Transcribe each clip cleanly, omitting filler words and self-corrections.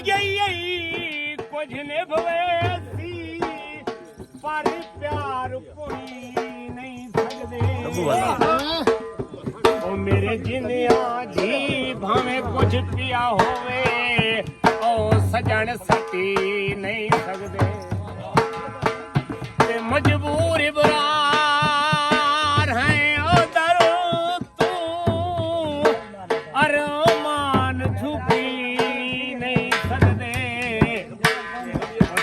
ਗਈ ਕੁਝ ਨਿਭਵੇ ਸੀ ਪਰ ਪਿਆਰ ਕੋਈ ਨਹੀਂ ਸਕਦੇ ਉਹ ਮੇਰੇ ਜਿੰਦਿਆਂ ਜੀ ਭਾਵੇਂ ਕੁਝ ਪਿਆ ਹੋਵੇ ਉਹ ਸਜਣ ਸੱਟੀ ਨਹੀਂ ਸਕਦੇ ਤੇ ਮਜਬੂਰ ਬਰਾਰ ਹੈ ਉਧਰ ਤੂੰ ਅਰਮਾਨ ਛੁਪੀ ਨਹੀਂ ਸਕਦੇ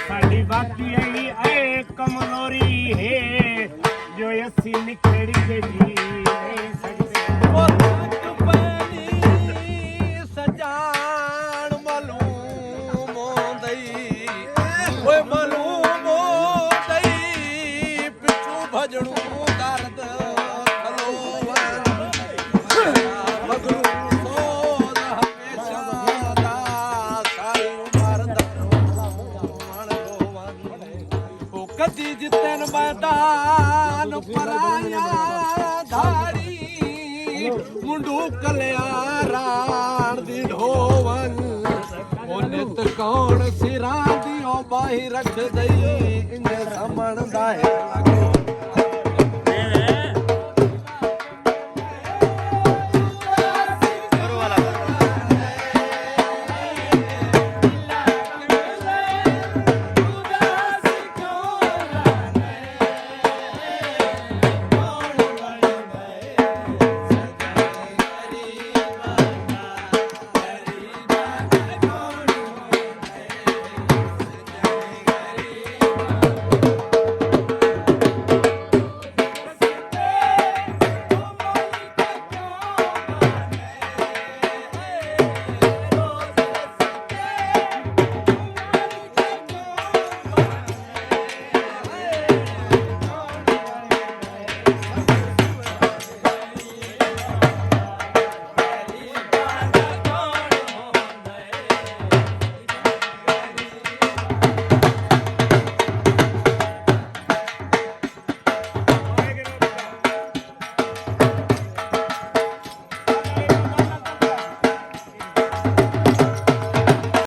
ਸਾਡੀ ਬਾਕੀ ਹੈ ਕਮਜ਼ੋਰੀ ਹੈ ਜੋ ਅਸੀਂ ਨਿਖੇੜ ਕੇ ਜੀ ਨਹੀਂ ਸਕਦੇ ਸਜਾਨ ਮਲੂਮ ਹੋਂਦਈ ਓਏ ਮਲੂਮ ਹੋਂਦਈ ਪਿੱਛੂ ਭਜਣੂ ਦਰਦ ਖਲੋਵਨ ਮਗਰੂ ਸੋਦ ਹਮੇਸ਼ਾ ਦਾ ਸਾਰੀ ਉਮਰ ਦਰੋਵਣ ਉਹ ਕਦੀ ਜਿੱਤਨ ਮੈਦਾਨ ਪਰਾਇਆ ਧਾਰੀ ਮੁੰਡੂ ਕਲਿਆ ਰਾਣ ਦੀ ਢੋਵਨ ਉਹ ਨਿਤ ਕੌਣ ਸਿਰਾਂ ਦੀ ਉਹ ਬਾਹੀ ਰੱਖ ਦਈ ਇੰਜ ਸਮਣ ਦਾ ਹੈ